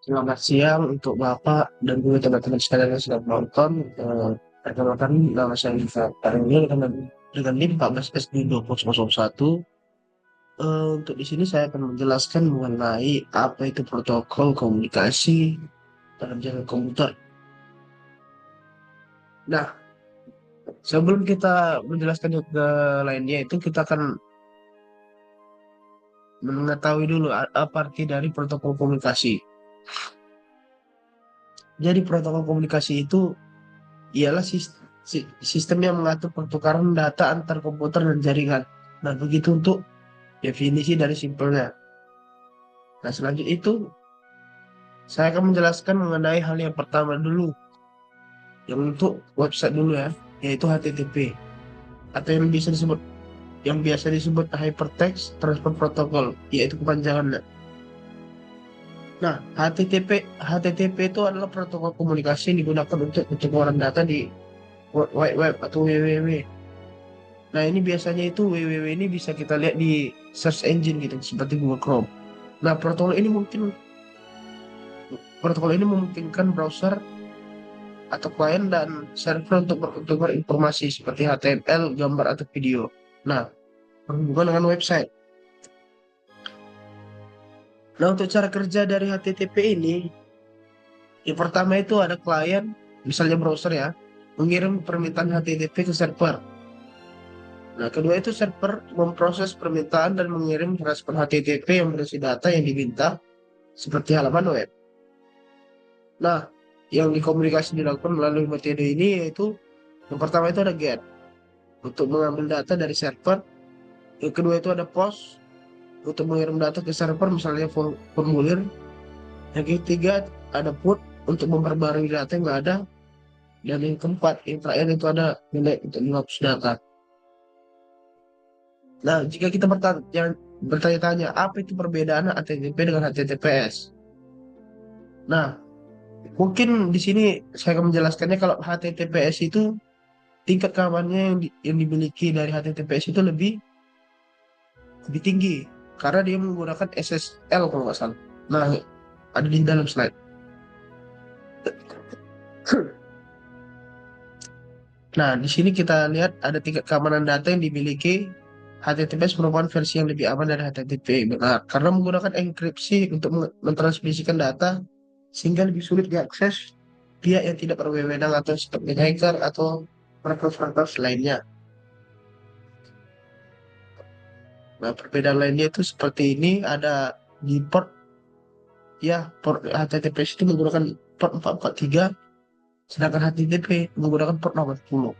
Selamat siang untuk Bapak dan juga teman-teman sekalian yang sedang menonton. Perkenalkan nama saya Rifa Tarengil dengan NIM 14SD 20001. Untuk di sini saya akan menjelaskan mengenai apa itu protokol komunikasi dalam jaringan komputer. Nah, sebelum kita menjelaskan ke lainnya itu kita akan mengetahui dulu apa arti dari protokol komunikasi. Jadi protokol komunikasi itu ialah sistem yang mengatur pertukaran data antar komputer dan jaringan. Nah, begitu untuk definisi dari simpelnya. Nah, selanjutnya itu saya akan menjelaskan mengenai hal yang pertama dulu, yang untuk website dulu ya, yaitu HTTP atau yang biasa disebut Hypertext Transfer Protocol, yaitu kepanjangannya. Nah, HTTP itu adalah protokol komunikasi yang digunakan untuk pertukaran data di World Wide Web atau WWW. Nah, ini biasanya itu www ini bisa kita lihat di search engine gitu, seperti Google Chrome. Nah, protokol ini memungkinkan browser atau klien dan server untuk bertukar informasi seperti HTML, gambar, atau video. Nah, berhubungan dengan website. Nah, untuk cara kerja dari HTTP ini, yang pertama itu ada klien, misalnya browser ya, mengirim permintaan HTTP ke server. Nah, kedua itu server memproses permintaan dan mengirim respon HTTP yang berisi data yang diminta seperti halaman web. Nah, yang dikomunikasi dilakukan melalui metode ini yaitu yang pertama itu ada GET untuk mengambil data dari server, yang kedua itu ada POST untuk mengirim data ke server misalnya formulir, yang ketiga ada PUT untuk memperbarui data yang nggak ada, dan yang keempat yang terakhir itu ada delete untuk menghapus data. Nah, jika kita bertanya-tanya apa itu perbedaan HTTP dengan HTTPS. Nah, mungkin di sini saya akan menjelaskannya kalau HTTPS itu tingkat keamanannya yang dimiliki dari HTTPS itu lebih tinggi karena dia menggunakan SSL kalau nggak salah. Nah, ada di dalam slide. Nah, di sini kita lihat ada tingkat keamanan data yang dimiliki. HTTPS merupakan versi yang lebih aman dari HTTP. Benar, karena menggunakan enkripsi untuk mentransmisikan data sehingga lebih sulit diakses pihak yang tidak berwenang atau seperti hacker atau perpetrators lainnya. Nah, perbedaan lainnya itu seperti ini, ada di port, ya, port HTTPS itu menggunakan port 443, sedangkan HTTP menggunakan port 80.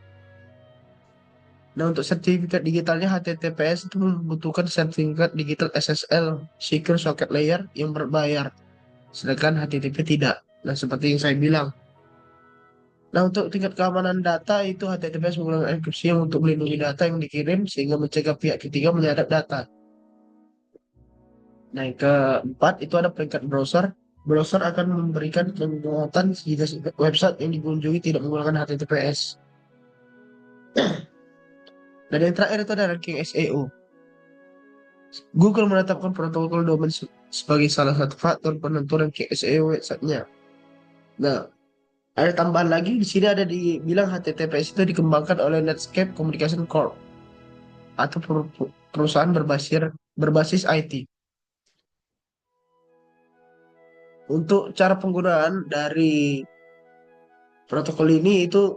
Nah, untuk sertifikat digitalnya HTTPS itu membutuhkan sertifikat digital SSL, Secure Socket Layer yang berbayar, sedangkan HTTP tidak. Nah, seperti yang saya bilang. Nah, untuk tingkat keamanan data itu HTTPS menggunakan enkripsi yang untuk melindungi data yang dikirim sehingga mencegah pihak ketiga menyadap data. Nah, yang keempat itu ada peringkat browser. Browser akan memberikan penguatan jika website yang dikunjungi tidak menggunakan HTTPS. Dan yang terakhir itu ada ranking SEO. Google menetapkan protokol domain sebagai salah satu faktor penentu ranking SEO websitenya. Nah, ada tambahan lagi di sini ada dibilang HTTPS itu dikembangkan oleh Netscape Communication Corp atau perusahaan berbasis IT. Untuk cara penggunaan dari protokol ini itu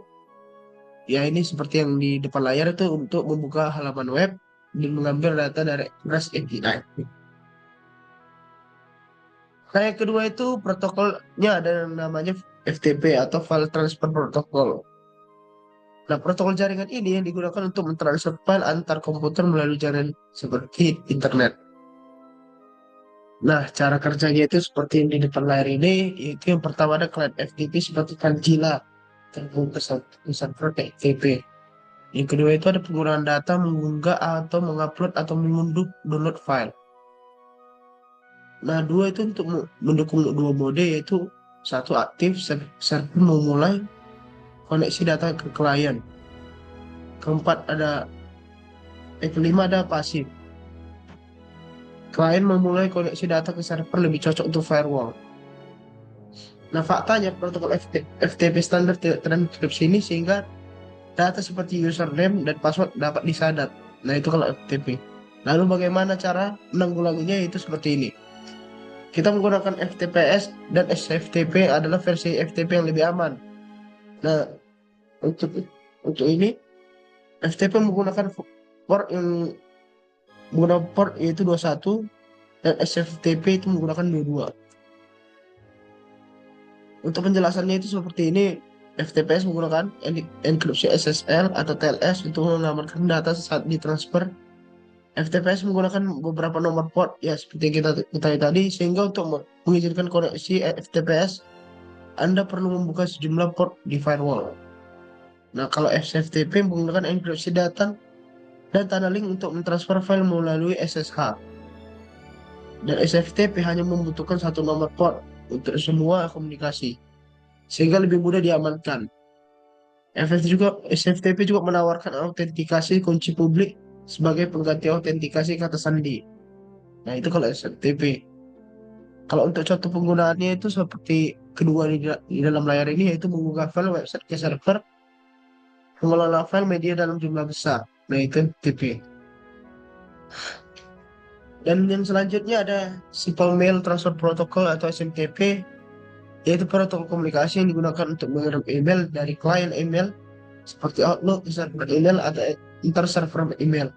ya ini seperti yang di depan layar itu untuk membuka halaman web dan mengambil data dari REST API. Nah, yang kedua itu protokolnya ada yang namanya FTP atau File Transfer Protocol. Nah, protokol jaringan ini yang digunakan untuk mentransfer file antar komputer melalui jaringan seperti internet. Nah, cara kerjanya itu seperti yang di depan layar ini, yaitu yang pertama ada client FTP seperti Kanjila, terhubung ke server FTP. Yang kedua itu ada penggunaan data mengunggah atau mengupload atau mengunduh download file. Nah, dua itu untuk mendukung dua mode yaitu satu aktif server memulai koneksi data ke klien. Kelima ada pasif. Klien memulai koneksi data ke server lebih cocok untuk firewall. Nah, faktanya protokol FTP standar tidak terenkripsi ini sehingga data seperti username dan password dapat disadap. Nah, itu kalau FTP. Lalu bagaimana cara menanggulanginya? Itu seperti ini. Kita menggunakan FTPS dan SFTP adalah versi FTP yang lebih aman. Nah, untuk ini FTP menggunakan port yaitu 21 dan SFTP itu menggunakan 22. Untuk penjelasannya itu seperti ini. FTPS menggunakan enkripsi SSL atau TLS untuk mengamankan data saat ditransfer. FTPS menggunakan beberapa nomor port ya seperti yang kita ketahui tadi, sehingga untuk mengizinkan koneksi FTPS Anda perlu membuka sejumlah port di firewall. Nah, kalau SFTP menggunakan enkripsi data dan tanda link untuk mentransfer file melalui SSH. Dan SFTP hanya membutuhkan satu nomor port untuk semua komunikasi, sehingga lebih mudah diamankan. SFTP juga menawarkan autentikasi kunci publik sebagai pengganti autentikasi kata sandi. Nah, itu kalau SFTP. Kalau untuk contoh penggunaannya itu seperti kedua di dalam layar ini, yaitu mengunggah file website ke server, mengelola file media dalam jumlah besar. Nah, itu FTP. Dan yang selanjutnya ada Simple Mail Transfer Protocol atau SMTP, yaitu protokol komunikasi yang digunakan untuk mengirim email dari klien email seperti Outlook ke server email atau inter-server email.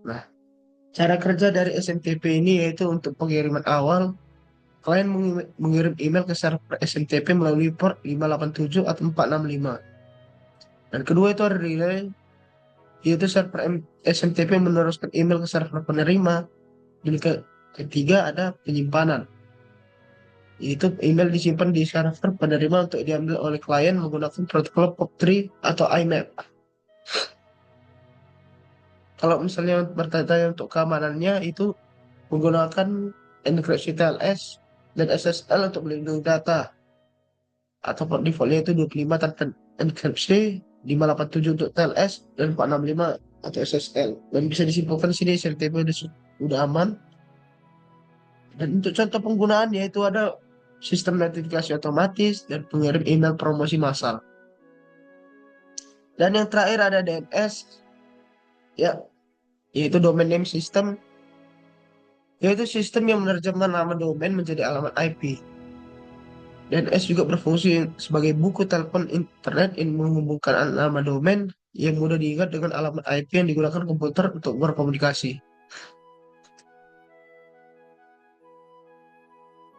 Nah, cara kerja dari SMTP ini yaitu untuk pengiriman awal, klien mengirim email ke server SMTP melalui port 587 atau 465. Dan kedua itu ada relay, yaitu server SMTP meneruskan email ke server penerima. Dan ketiga ada penyimpanan, yaitu email disimpan di server penerima untuk diambil oleh klien menggunakan protokol POP3 atau IMAP. Kalau misalnya bertanya untuk keamanannya itu menggunakan enkripsi TLS dan SSL untuk melindungi data, atau per defaultnya itu 25 tanpa enkripsi, 587 untuk TLS dan 465 atau SSL. Dan bisa disimpulkan di sini SMTP sudah aman. Dan untuk contoh penggunaannya itu ada sistem notifikasi otomatis dan pengirim email promosi massal. Dan yang terakhir ada DNS, ya, yaitu Domain Name System, yaitu sistem yang menerjemahkan nama domain menjadi alamat IP. DNS juga berfungsi sebagai buku telepon internet yang menghubungkan nama domain yang mudah diingat dengan alamat IP yang digunakan komputer untuk berkomunikasi.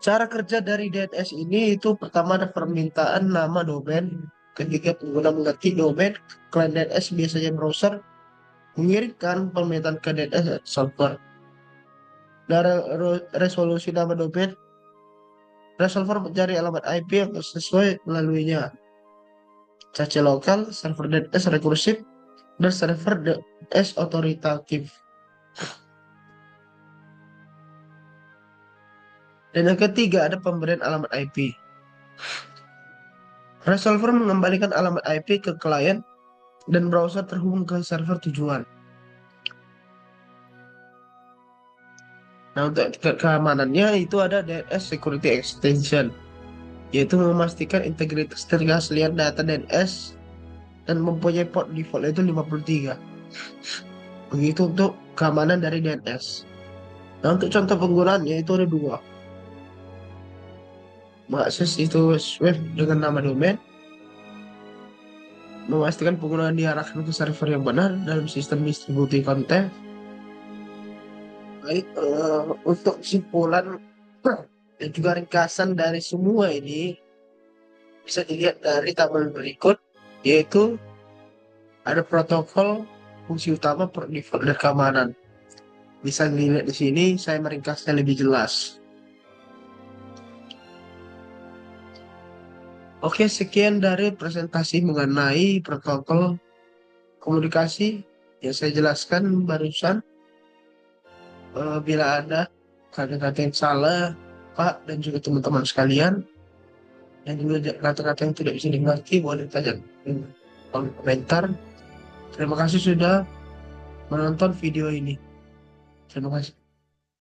Cara kerja dari DNS ini itu pertama ada permintaan nama domain, ketika pengguna mengetik domain, klien DNS biasanya browser mengirimkan permintaan ke DNS server. Dari resolusi nama domain, resolver mencari alamat IP yang sesuai melaluinya. Cache lokal, server DNS rekursif, dan server DNS otoritatif. Dan yang ketiga ada pemberian alamat IP. Resolver mengembalikan alamat IP ke klien dan browser terhubung ke server tujuan. Nah, untuk keamanannya itu ada DNS Security Extension, yaitu memastikan integritas dan keaslian data DNS dan mempunyai port default itu 53. Begitu untuk keamanan dari DNS. Nah, untuk contoh penggunaannya itu ada dua. Mengakses itu web dengan nama domain, memastikan penggunaan diarahkan ke server yang benar dalam sistem distribusi konten. Baik, untuk kesimpulan dan juga ringkasan dari semua ini bisa dilihat dari tabel berikut, yaitu ada protokol, fungsi utama, per default, dan keamanan. Bisa dilihat di sini, saya meringkasnya lebih jelas. Oke, sekian dari presentasi mengenai protokol komunikasi yang saya jelaskan barusan. Bila ada kata-kata yang salah, Pak dan juga teman-teman sekalian, dan juga kata-kata yang tidak bisa dimengerti, boleh tanya di kolom komentar. Terima kasih sudah menonton video ini. Terima kasih.